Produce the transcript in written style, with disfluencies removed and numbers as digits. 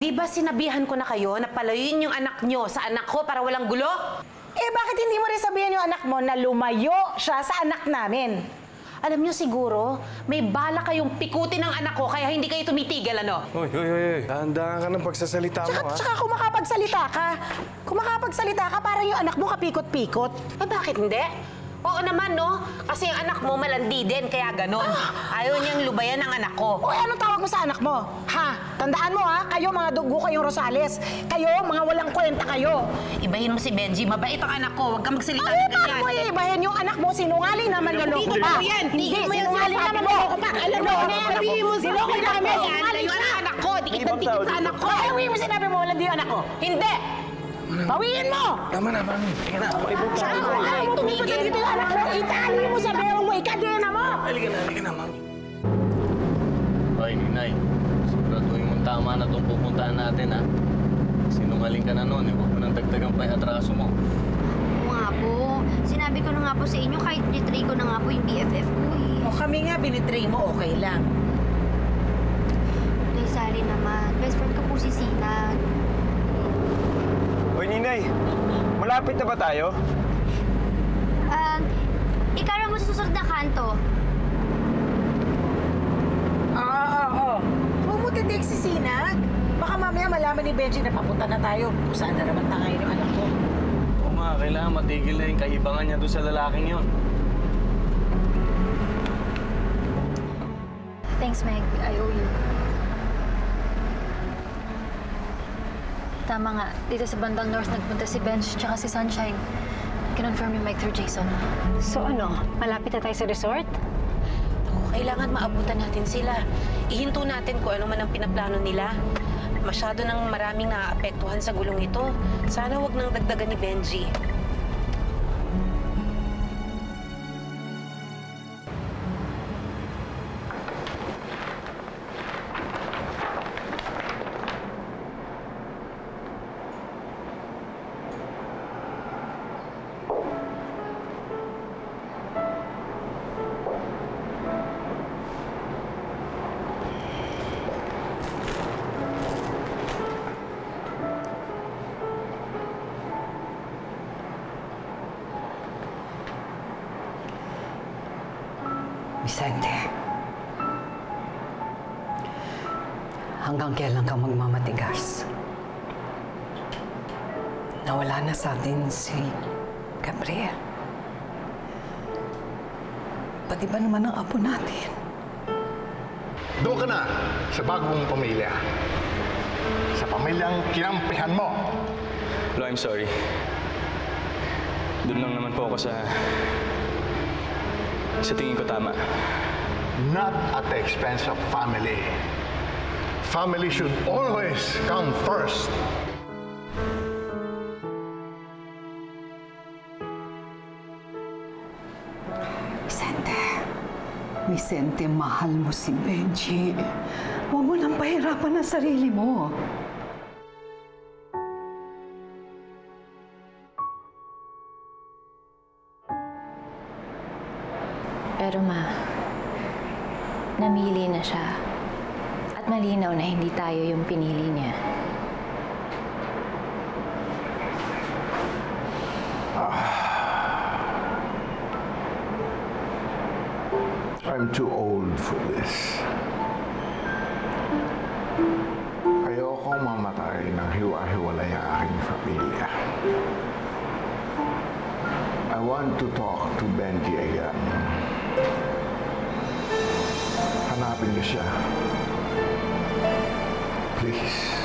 Di ba sinabihan ko na kayo na palayuin yung anak nyo sa anak ko para walang gulo? Eh, bakit hindi mo rin sabihan yung anak mo na lumayo siya sa anak namin? Alam nyo siguro, may bala kayong pikutin ng anak ko kaya hindi kayo tumitigil, ano? Hoy. Dahan-dahan ka ng pagsasalita mo, ha? Tsaka kung makapagsalita ka, parang yung anak mo kapikot-pikot. Eh, bakit hindi? Oo naman, no? Kasi yung anak mo malandi din, kaya ganon. Ayaw niyang lubayan ng anak ko. O, anong tawag mo sa anak mo? Ha? Tandaan mo, ha? Kayo, mga dugo kayong Rosales. Kayo, mga walang kwenta kayo. Ibahin mo si Benji, mabait ang anak ko. Huwag kang magsalita Ay, ng paano ganyan. mo iibahin yung anak mo? Sinungaling naman, naloko Tigil pa. mo yan! Tigil mo yan! Sinungaling Sinasabi naman, mo! naloko pa. Alam mo, Sabihin mo sa niloko anak namin. ko! Sinungaling Layo siya. ang anak ko! Dikit-dikit sa anak ko! Ay, uwi mo sinabi mo, walang di yung anak ko. Hindi! Bawiin mo! Tama na, mami. Tingnan na. Pakibog Saan tayo. mo? Ayaw mo tumigil dito yung anak mo. Itali mo sa bewang mo. Ikadena mo. Halika na, mami. Hoy, Ninay. Siguraduhin mong tama na itong pupuntahan natin, ha? Sinungaling ka na noon, eh. Huwag mo nang dagdagan pa yung atraso mo. Oo nga po. Sinabi ko na nga po sa inyo, kahit betray ko na nga po yung BFF ko eh. O kami nga, binitray mo, okay lang. Nay Sally naman, best friend ko po si Sinag. Hoy, Ninay. Malapit na ba tayo? Ikarang mo sa susunod na kanto. Oo. Huwag mo titig si Sinag. Baka mamaya malaman ni Benji na papunta na tayo. Kung saan na naman tangayin yung anak ko. Oo nga, kailangan matigil na yung kaibangan niya doon sa lalaking yon. Thanks, Meg. I owe you. Tama nga. Dito sa bandang north nagpunta si Bench tsaka si Sunshine. Kinonfirm yung Mike through Jason. So ano, malapit na tayo sa resort? Kailangan maabutan natin sila. Ihinto natin kung ano man ang pinaplano nila. Masyado nang maraming naaapektuhan sa gulong ito. Sana wag nang dagdagan ni Benji. Vicente, hanggang kailan kang magmamatigas? Nawala na sa atin si Gabriel. Pati ba naman ang apo natin? Doon ka na sa bagong pamilya. Sa pamilyang kinampihan mo. Lo, I'm sorry. Doon lang naman po ako sa tingin ko tama. Not at the expense of family. Family should always come first. Vicente, mahal mo si Benji. Huwag mo nang pahirapan ang sarili mo. Pero ma, namili na siya. At malinaw na hindi tayo yung pinili niya. I'm too old for this. Ayokong mamatay ng hiwa-hiwalay ang aking pamilya. I want to talk to Benji again. Hanapin niyo siya. Please.